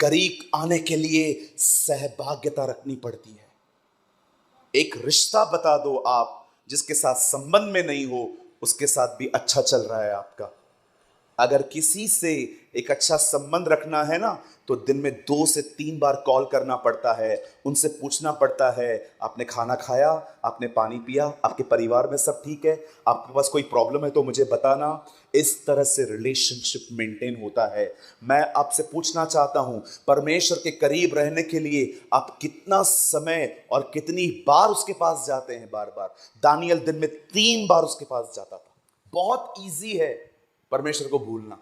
करीब आने के लिए सहभागिता रखनी पड़ती है। एक रिश्ता बता दो आप जिसके साथ संबंध में नहीं हो, उसके साथ भी अच्छा चल रहा है आपका। अगर किसी से एक अच्छा संबंध रखना है ना, तो दिन में 2 से 3 बार कॉल करना पड़ता है, उनसे पूछना पड़ता है आपने खाना खाया, आपने पानी पिया, आपके परिवार में सब ठीक है, आपके पास कोई प्रॉब्लम है तो मुझे बताना। इस तरह से रिलेशनशिप मेंटेन होता है। मैं आपसे पूछना चाहता हूं, परमेश्वर के करीब रहने के लिए आप कितना समय और कितनी बार उसके पास जाते हैं? बार बार। दानियल दिन में 3 बार उसके पास जाता था। बहुत ईजी है परमेश्वर को भूलना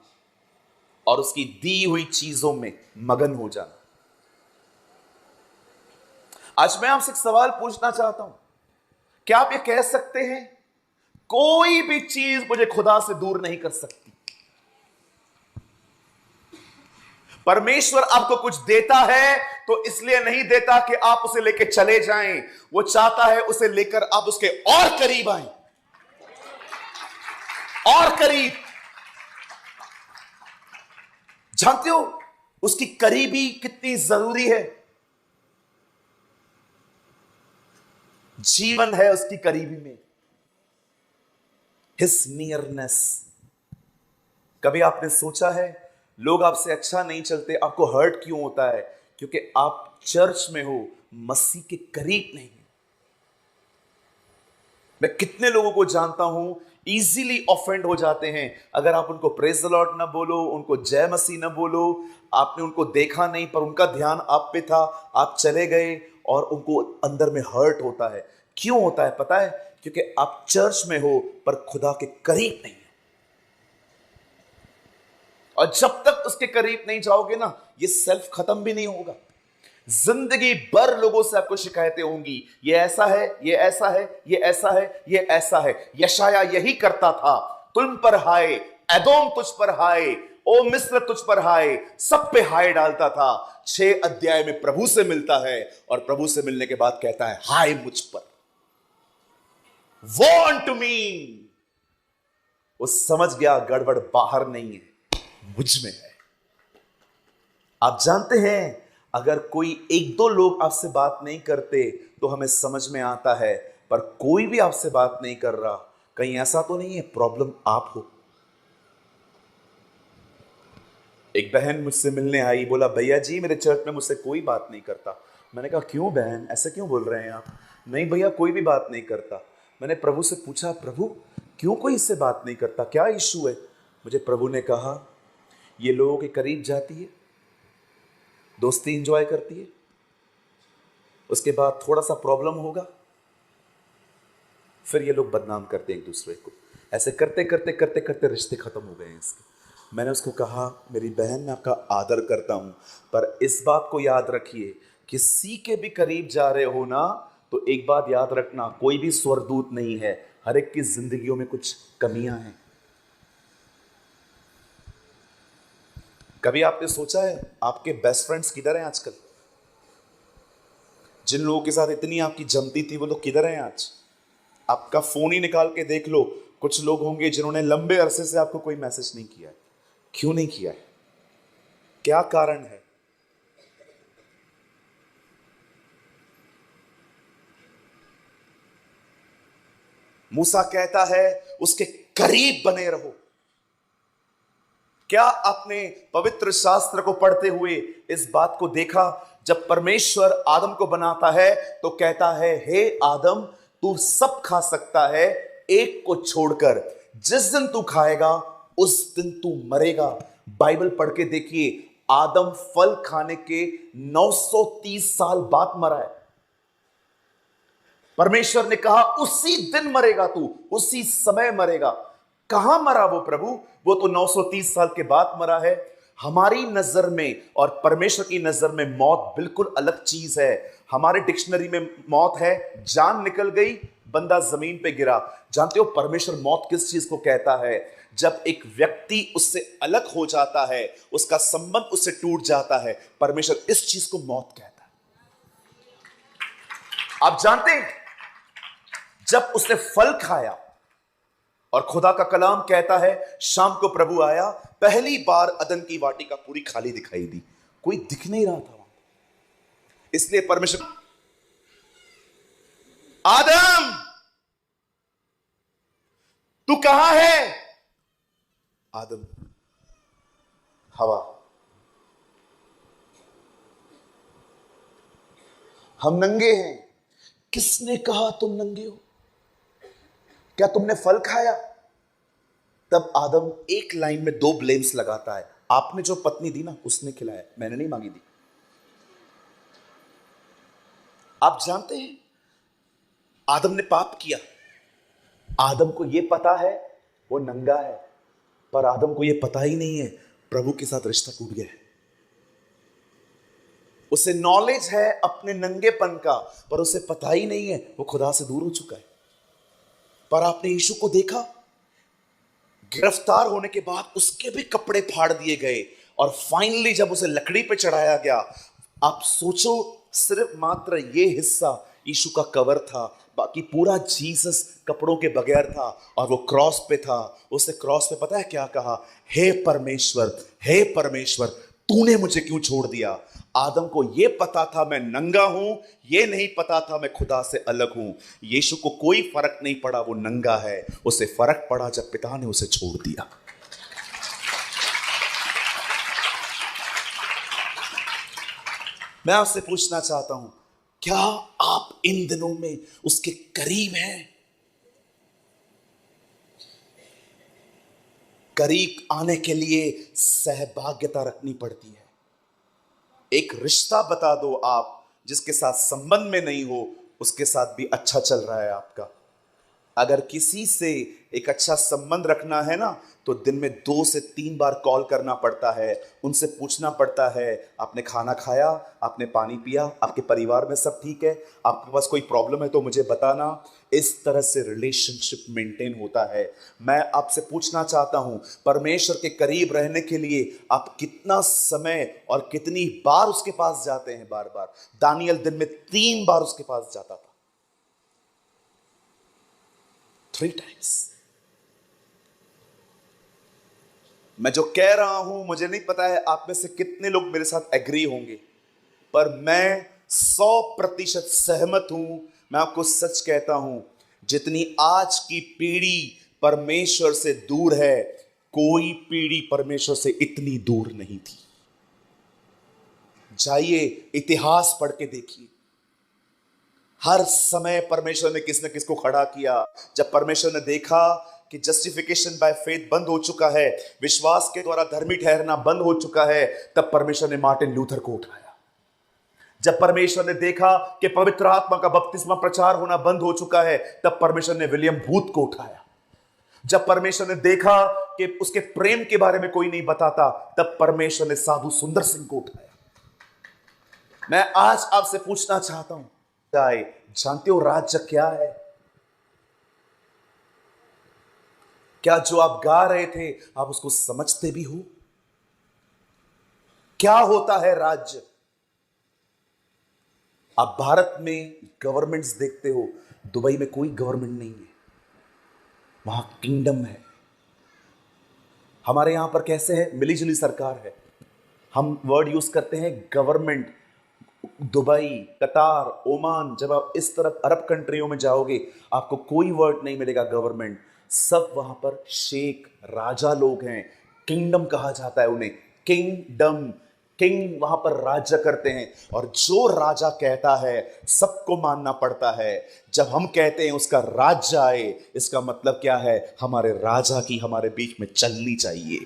और उसकी दी हुई चीजों में मगन हो जाना। आज मैं आपसे एक सवाल पूछना चाहता हूं, क्या आप ये कह सकते हैं कोई भी चीज मुझे खुदा से दूर नहीं कर सकती? परमेश्वर आपको कुछ देता है तो इसलिए नहीं देता कि आप उसे लेके चले जाएं, वो चाहता है उसे लेकर आप उसके और करीब आएं, और करीब। जानते हो उसकी करीबी कितनी जरूरी है? जीवन है उसकी करीबी में, हिज नियरनेस। कभी आपने सोचा है लोग आपसे अच्छा नहीं चलते, आपको हर्ट क्यों होता है? क्योंकि आप चर्च में हो, मसीह के करीब नहीं। मैं कितने लोगों को जानता हूं इजीली ऑफेंड हो जाते हैं अगर आप उनको प्रेज द लॉर्ड ना बोलो, उनको जय मसीह ना बोलो। आपने उनको देखा नहीं पर उनका ध्यान आप पे था, आप चले गए और उनको अंदर में हर्ट होता है। क्यों होता है पता है? क्योंकि आप चर्च में हो पर खुदा के करीब नहीं है। और जब तक उसके करीब नहीं जाओगे ना, ये सेल्फ खत्म भी नहीं होगा। जिंदगी भर लोगों से आपको शिकायतें होंगी, ये ऐसा है, ये ऐसा है, ये ऐसा है, ये ऐसा है। यशाया यही करता था, तुम पर हाय, एदोम तुझ पर हाय, ओ मिस्र तुझ पर हाय, सब पे हाय डालता था। 6 अध्याय में प्रभु से मिलता है और प्रभु से मिलने के बाद कहता है हाय मुझ पर, वो अनटू मी। वो समझ गया गड़बड़ बाहर नहीं है, मुझ में है। आप जानते हैं अगर कोई 1-2 लोग आपसे बात नहीं करते तो हमें समझ में आता है, पर कोई भी आपसे बात नहीं कर रहा, कहीं ऐसा तो नहीं है प्रॉब्लम आप हो? एक बहन मुझसे मिलने आई, बोला भैया जी मेरे चर्च में मुझसे कोई बात नहीं करता। मैंने कहा क्यों बहन, ऐसे क्यों बोल रहे हैं आप? नहीं भैया कोई भी बात नहीं करता। मैंने प्रभु से पूछा प्रभु क्यों कोई इससे बात नहीं करता, क्या इशू है? मुझे प्रभु ने कहा ये लोगों के करीब जाती है, दोस्ती इंजॉय करती है, उसके बाद थोड़ा सा प्रॉब्लम होगा, फिर ये लोग बदनाम करते हैं एक दूसरे को। ऐसे करते करते करते करते रिश्ते खत्म हो गए हैं इसके। मैंने उसको कहा मेरी बहन मैं आपका आदर करता हूं, पर इस बात को याद रखिए किसी के भी करीब जा रहे हो ना, तो एक बात याद रखना, कोई भी स्वर्गदूत नहीं है, हर एक की जिंदगियों में कुछ कमियां हैं। कभी आपने सोचा है आपके बेस्ट फ्रेंड्स किधर हैं आजकल? जिन लोगों के साथ इतनी आपकी जमती थी वो लोग किधर हैं आज? आपका फोन ही निकाल के देख लो, कुछ लोग होंगे जिन्होंने लंबे अरसे से आपको कोई मैसेज नहीं किया है। क्यों नहीं किया है? क्या कारण है? मूसा कहता है उसके करीब बने रहो। क्या आपने पवित्र शास्त्र को पढ़ते हुए इस बात को देखा? जब परमेश्वर आदम को बनाता है तो कहता है हे आदम तू सब खा सकता है एक को छोड़कर, जिस दिन तू खाएगा उस दिन तू मरेगा। बाइबल पढ़ के देखिए, आदम फल खाने के 930 साल बाद मरा है। परमेश्वर ने कहा उसी दिन मरेगा तू, उसी समय मरेगा। कहां मरा वो प्रभु? वो तो 930 साल के बाद मरा है। हमारी नजर में और परमेश्वर की नजर में मौत बिल्कुल अलग चीज है। हमारे डिक्शनरी में मौत है जान निकल गई, बंदा जमीन पे गिरा। जानते हो परमेश्वर मौत किस चीज को कहता है? जब एक व्यक्ति उससे अलग हो जाता है, उसका संबंध उससे टूट जाता है, परमेश्वर इस चीज को मौत कहता है। आप जानते हैं जब उसने फल खाया और खुदा का कलाम कहता है शाम को प्रभु आया, पहली बार अदन की वाटिका पूरी खाली दिखाई दी, कोई दिख नहीं रहा था वहां। इसलिए परमेश्वर, आदम तू कहां है? आदम, हवा, हम नंगे हैं। किसने कहा तुम नंगे हो? क्या तुमने फल खाया? तब आदम एक लाइन में दो ब्लेम्स लगाता है। आपने जो पत्नी दी ना, उसने खिलाया, मैंने नहीं मांगी दी। आप जानते हैं आदम ने पाप किया। आदम को यह पता है वो नंगा है, पर आदम को यह पता ही नहीं है प्रभु के साथ रिश्ता टूट गया है। उसे नॉलेज है अपने नंगेपन का, पर उसे पता ही नहीं है वो खुदा से दूर हो चुका है। पर आपने यीशु को देखा, गिरफ्तार होने के बाद उसके भी कपड़े फाड़ दिए गए, और फाइनली जब उसे लकड़ी पे चढ़ाया गया, आप सोचो सिर्फ मात्र ये हिस्सा यीशु का कवर था, बाकी पूरा जीसस कपड़ों के बगैर था, और वो क्रॉस पे था। उसने क्रॉस पे पता है क्या कहा? हे परमेश्वर, हे परमेश्वर, तूने मुझे क्यों छोड़ दिया? आदम को यह पता था मैं नंगा हूं, यह नहीं पता था मैं खुदा से अलग हूं। यीशु को कोई फर्क नहीं पड़ा वो नंगा है, उसे फर्क पड़ा जब पिता ने उसे छोड़ दिया। मैं आपसे पूछना चाहता हूं, क्या आप इन दिनों में उसके करीब हैं? करीब आने के लिए सहभागिता रखनी पड़ती है। एक रिश्ता बता दो आप जिसके साथ संबंध में नहीं हो, उसके साथ भी अच्छा चल रहा है आपका। अगर किसी से एक अच्छा संबंध रखना है ना, तो दिन में 2 से 3 बार कॉल करना पड़ता है, उनसे पूछना पड़ता है आपने खाना खाया, आपने पानी पिया, आपके परिवार में सब ठीक है, आपके पास कोई प्रॉब्लम है तो मुझे बताना। इस तरह से रिलेशनशिप मेंटेन होता है। मैं आपसे पूछना चाहता हूं, परमेश्वर के करीब रहने के लिए आप कितना समय और कितनी बार उसके पास जाते हैं? बार बार। दानियल दिन में 3 बार उसके पास जाता था, 3 times। मैं जो कह रहा हूं, मुझे नहीं पता है आप में से कितने लोग मेरे साथ एग्री होंगे, पर मैं 100% सहमत हूं। मैं आपको सच कहता हूं, जितनी आज की पीढ़ी परमेश्वर से दूर है, कोई पीढ़ी परमेश्वर से इतनी दूर नहीं थी। जाइए इतिहास पढ़ के देखिए, हर समय परमेश्वर ने किस न किस को खड़ा किया। जब परमेश्वर ने देखा कि जस्टिफिकेशन बाय फेथ बंद हो चुका है, विश्वास के द्वारा धर्मी ठहरना बंद हो चुका है, तब परमेश्वर ने मार्टिन लूथर को उठाया। जब परमेश्वर ने देखा कि पवित्र आत्मा का बपतिस्मा प्रचार होना बंद हो चुका है, तब परमेश्वर ने विलियम बूथ को उठाया। जब परमेश्वर ने देखा कि उसके प्रेम के बारे में कोई नहीं बताता, तब परमेश्वर ने साधु सुंदर सिंह को उठाया। मैं आज आपसे पूछना चाहता हूं, जानते हो राज्य क्या है? क्या जो आप गा रहे थे आप उसको समझते भी हो? क्या होता है राज्य? आप भारत में गवर्नमेंट्स देखते हो, दुबई में कोई गवर्नमेंट नहीं है, वहां किंगडम है। हमारे यहां पर कैसे है? मिलीजुली सरकार है। हम वर्ड यूज करते हैं गवर्नमेंट। दुबई, कतार, ओमान, जब आप इस तरफ अरब कंट्रियों में जाओगे, आपको कोई वर्ड नहीं मिलेगा गवर्नमेंट। सब वहां पर शेख, राजा लोग हैं, किंगडम कहा जाता है उन्हें, किंगडम। किंग वहां पर राज्य करते हैं, और जो राजा कहता है सबको मानना पड़ता है। जब हम कहते हैं उसका राज्य आए, इसका मतलब क्या है? हमारे राजा की हमारे बीच में चलनी चाहिए।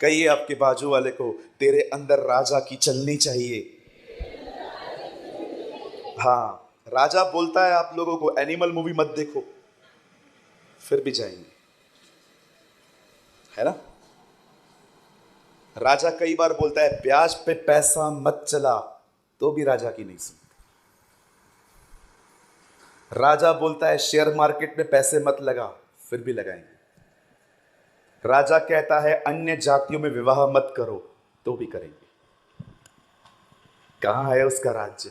कहिए आपके बाजू वाले को, तेरे अंदर राजा की चलनी चाहिए। हाँ, राजा बोलता है आप लोगों को एनिमल मूवी मत देखो, फिर भी जाएंगे, है ना? राजा कई बार बोलता है ब्याज पे पैसा मत चला, तो भी राजा की नहीं सुनते। राजा बोलता है शेयर मार्केट में पैसे मत लगा, फिर भी लगाएंगे। राजा कहता है अन्य जातियों में विवाह मत करो, तो भी करेंगे। कहां है उसका राज्य?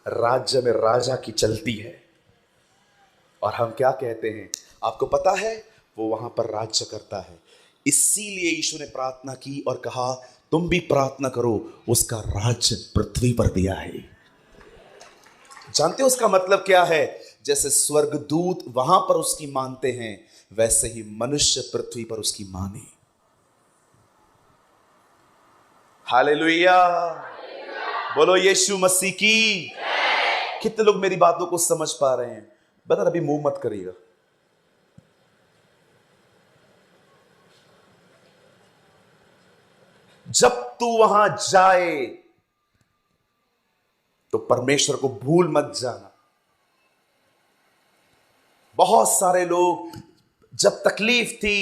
राज्य में राजा की चलती है। और हम क्या कहते हैं? आपको पता है वो वहां पर राज्य करता है। इसीलिए यीशु ने प्रार्थना की और कहा तुम भी प्रार्थना करो, उसका राज्य पृथ्वी पर दिया है। जानते हो उसका मतलब क्या है? जैसे स्वर्गदूत वहां पर उसकी मानते हैं, वैसे ही मनुष्य पृथ्वी पर उसकी माने। हालेलुया, बोलो यीशु मसीह की। कितने लोग मेरी बातों को समझ पा रहे हैं? बता, अभी मुंह मत करिएगा। जब तू वहां जाए तो परमेश्वर को भूल मत जाना। बहुत सारे लोग जब तकलीफ थी,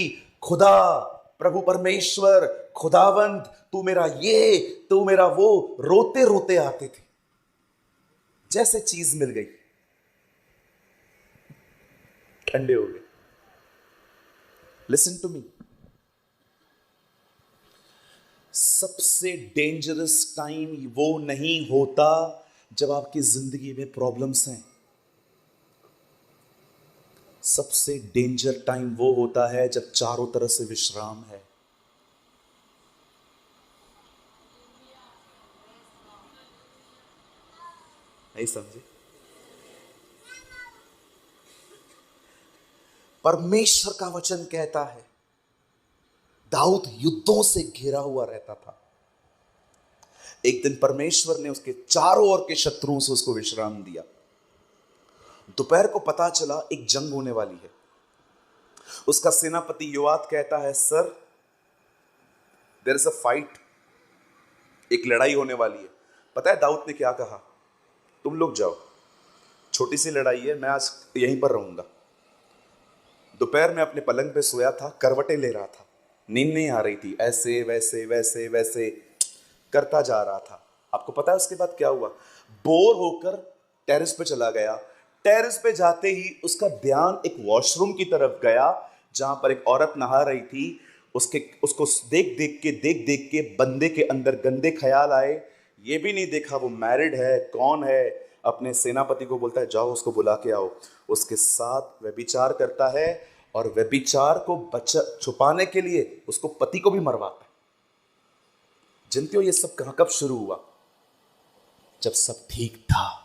खुदा, प्रभु परमेश्वर, खुदावंत, तू मेरा ये, तू मेरा वो, रोते रोते आते थे। जैसे चीज मिल गई ठंडे हो गए। लिसन टू मी, सबसे डेंजरस टाइम वो नहीं होता जब आपकी जिंदगी में प्रॉब्लम्स हैं। सबसे डेंजर टाइम वो होता है जब चारों तरफ से विश्राम है। नहीं समझे? परमेश्वर का वचन कहता है दाऊद युद्धों से घिरा हुआ रहता था। एक दिन परमेश्वर ने उसके चारों ओर के शत्रुओं से उसको विश्राम दिया। दोपहर को पता चला एक जंग होने वाली है। उसका सेनापति योआब कहता है sir, there is a fight, एक लड़ाई होने वाली है। पता है दाऊद ने क्या कहा? तुम लोग जाओ, छोटी सी लड़ाई है, मैं आज यहीं पर रहूंगा। दोपहर में अपने पलंग पे सोया था, करवटें ले रहा था, नींद नहीं आ रही थी, ऐसे वैसे वैसे वैसे करता जा रहा था। आपको पता है उसके बाद क्या हुआ? बोर होकर टेरेस पे चला गया। टेरेस पे जाते ही उसका ध्यान एक वॉशरूम की तरफ गया जहां पर एक औरत नहा रही थी। उसको देख देख के बंदे के अंदर गंदे ख्याल आए। ये भी नहीं देखा वो मैरिड है, कौन है। अपने सेनापति को बोलता है जाओ उसको बुला के आओ। उसके साथ व्यभिचार करता है और व्यभिचार को छुपाने के लिए उसको पति को भी मरवाता है। जानते हो ये सब कब शुरू हुआ? जब सब ठीक था।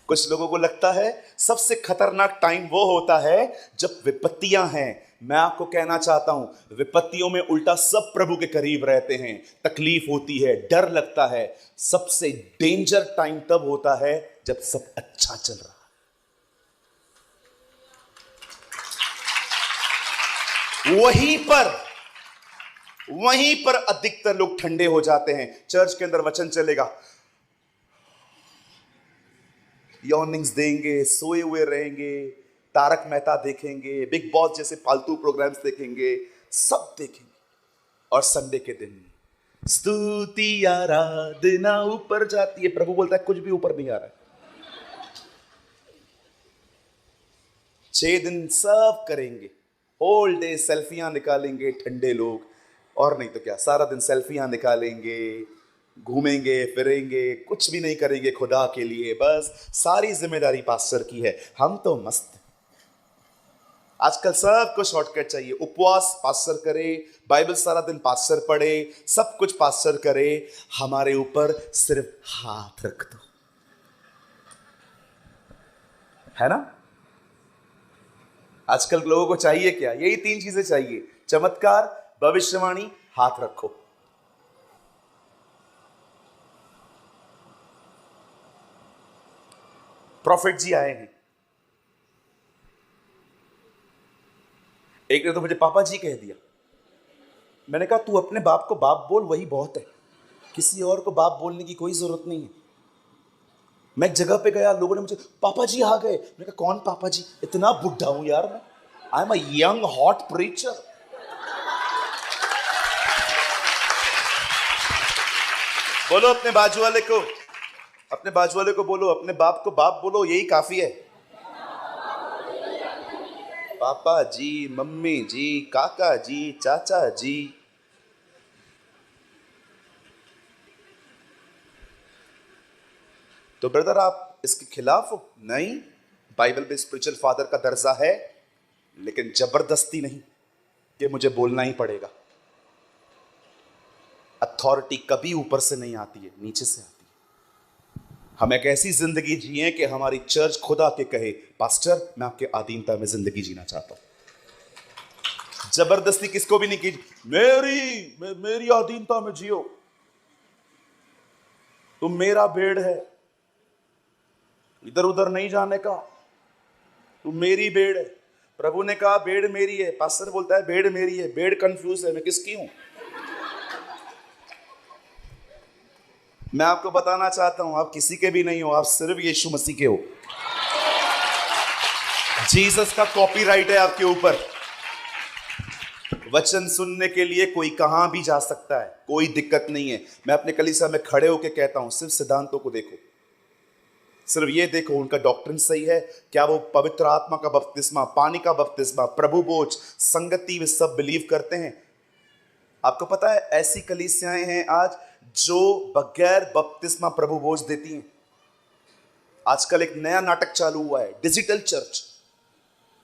कुछ लोगों को लगता है सबसे खतरनाक टाइम वो होता है जब विपत्तियां हैं। मैं आपको कहना चाहता हूं विपत्तियों में उल्टा सब प्रभु के करीब रहते हैं। तकलीफ होती है, डर लगता है। सबसे डेंजर टाइम तब होता है जब सब अच्छा चल रहा है। वहीं पर अधिकतर लोग ठंडे हो जाते हैं। चर्च के अंदर वचन चलेगा, यॉर्निंग्स देंगे, सोए हुए रहेंगे, तारक मेहता देखेंगे, बिग बॉस जैसे फालतू प्रोग्राम्स देखेंगे, सब देखेंगे। और संडे के दिन स्तुति आराधना ऊपर जाती है। प्रभु बोलता है कुछ भी ऊपर नहीं आ रहा है। 6 दिन सब करेंगे, होल डे सेल्फियां निकालेंगे ठंडे लोग, और नहीं तो क्या, सारा दिन सेल्फियां निकालेंगे, घूमेंगे फिरेंगे, कुछ भी नहीं करेंगे खुदा के लिए। बस सारी जिम्मेदारी पास्टर की है। हम तो मस्त। आजकल सबको शॉर्टकट चाहिए। उपवास पास्टर करे, बाइबल सारा दिन पास्टर पढ़े, सब कुछ पास्टर करे, हमारे ऊपर सिर्फ हाथ रख दो, है ना? आजकल लोगों को चाहिए क्या? यही 3 चीजें चाहिए, चमत्कार, भविष्यवाणी, हाथ रखो। प्रॉफिट जी आए हैं। एक ने तो मुझे पापा जी कह दिया। मैंने कहा तू अपने बाप को बाप बोल, वही बहुत है, किसी और को बाप बोलने की कोई जरूरत नहीं है। मैं एक जगह पे गया, लोगों ने मुझे पापा जी आ गए। मैंने कहा कौन पापा जी? इतना बुढ़ा हूं यार मैं। आई am a young hot preacher. बोलो अपने बाजू वाले को, अपने बाजू वाले को बोलो, अपने बाप को बाप बोलो, यही काफी है। पापा जी, मम्मी जी, काका जी, चाचा जी। तो ब्रदर आप इसके खिलाफ हो? नहीं, बाइबल में स्पिरिचुअल फादर का दर्जा है, लेकिन जबरदस्ती नहीं कि मुझे बोलना ही पड़ेगा। अथॉरिटी कभी ऊपर से नहीं आती है, नीचे से आती है। हम एक ऐसी जिंदगी जिए कि हमारी चर्च खुद आके कहे, पास्टर मैं आपके अधीनता में जिंदगी जीना चाहता हूं। जबरदस्ती किसको भी नहीं की, मेरी अधीनता में जियो, तुम मेरा बेड़ है, इधर उधर नहीं जाने का, तुम मेरी बेड़ है। प्रभु ने कहा बेड़ मेरी है, पास्टर बोलता है बेड़ मेरी है। बेड़ कंफ्यूज है, मैं किसकी हूं? मैं आपको बताना चाहता हूं, आप किसी के भी नहीं हो, आप सिर्फ यीशु मसीह के हो। जीसस का कॉपीराइट है आपके ऊपर। वचन सुनने के लिए कोई कहां भी जा सकता है, कोई दिक्कत नहीं है। मैं अपने कलीसिया में खड़े होकर कहता हूं, सिर्फ सिद्धांतों को देखो, सिर्फ ये देखो उनका डॉक्ट्रिन सही है क्या, वो पवित्र आत्मा का बपतिस्मा, पानी का बपतिस्मा, प्रभु भोज, संगति, वे सब बिलीव करते हैं। आपको पता है ऐसी कलीसियाएं हैं आज जो बगैर बपतिस्मा प्रभु भोज देती हैं। आजकल एक नया नाटक चालू हुआ है, डिजिटल चर्च।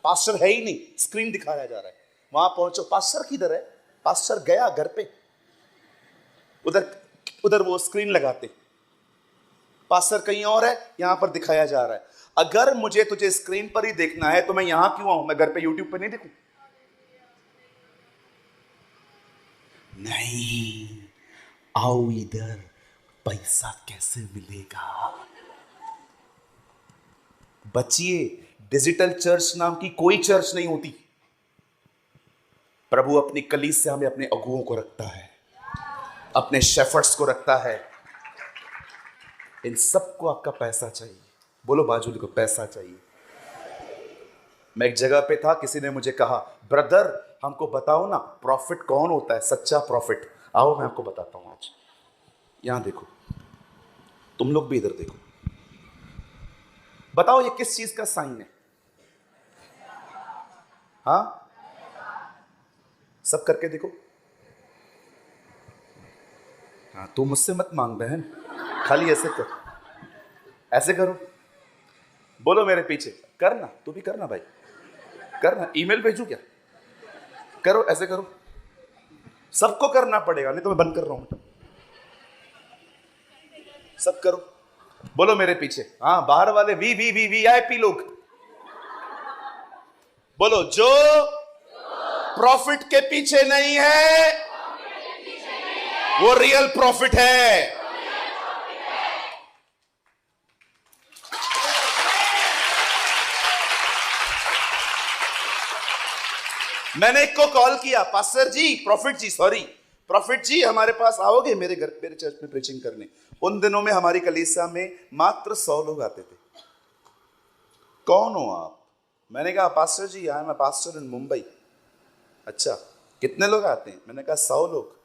पास्टर है ही नहीं, स्क्रीन दिखाया जा रहा है। वहां पहुंचो, पास्टर किधर है? पास्टर गया घर पे, उधर वो स्क्रीन लगाते, पास्टर कहीं और है, यहां पर दिखाया जा रहा है। अगर मुझे तुझे स्क्रीन पर ही देखना है तो मैं यहां क्यों आऊं? मैं घर पे यूट्यूब पे नहीं देखूं? नहीं, आओ इधर, पैसा कैसे मिलेगा? बचिए, डिजिटल चर्च नाम की कोई चर्च नहीं होती। प्रभु अपनी कलीसिया में अपने अगुओं को रखता है, अपने शेफर्ड्स को रखता है। इन सबको आपका पैसा चाहिए। बोलो बाजू को, पैसा चाहिए। मैं एक जगह पे था, किसी ने मुझे कहा, ब्रदर हमको बताओ ना प्रॉफिट कौन होता है, सच्चा प्रॉफिट। आओ मैं आपको बताता हूं आज। यहां देखो, तुम लोग भी इधर देखो, बताओ ये किस चीज का साइन है? हाँ, सब करके देखो। हाँ, तू मुझसे मत मांग बहन, खाली ऐसे कर, ऐसे करो, बोलो मेरे पीछे, करना, तू भी करना भाई, करना। ईमेल भेजू क्या? करो, ऐसे करो, सबको करना पड़ेगा, नहीं तो मैं बंद कर रहा हूं। सब करो, बोलो मेरे पीछे। हाँ, बाहर वाले वीआईपी लोग बोलो, जो प्रॉफिट के पीछे नहीं है वो रियल प्रॉफिट है। मैंने एक को कॉल किया, पास्टर जी, प्रॉफिट जी हमारे पास आओगे मेरे घर, मेरे चर्च में प्रीचिंग करने? उन दिनों में हमारी कलीसिया में मात्र 100 लोग आते थे। कौन हो आप? मैंने कहा pastor ji, I am a pastor in Mumbai. अच्छा, कितने लोग आते हैं? मैंने कहा 100 लोग।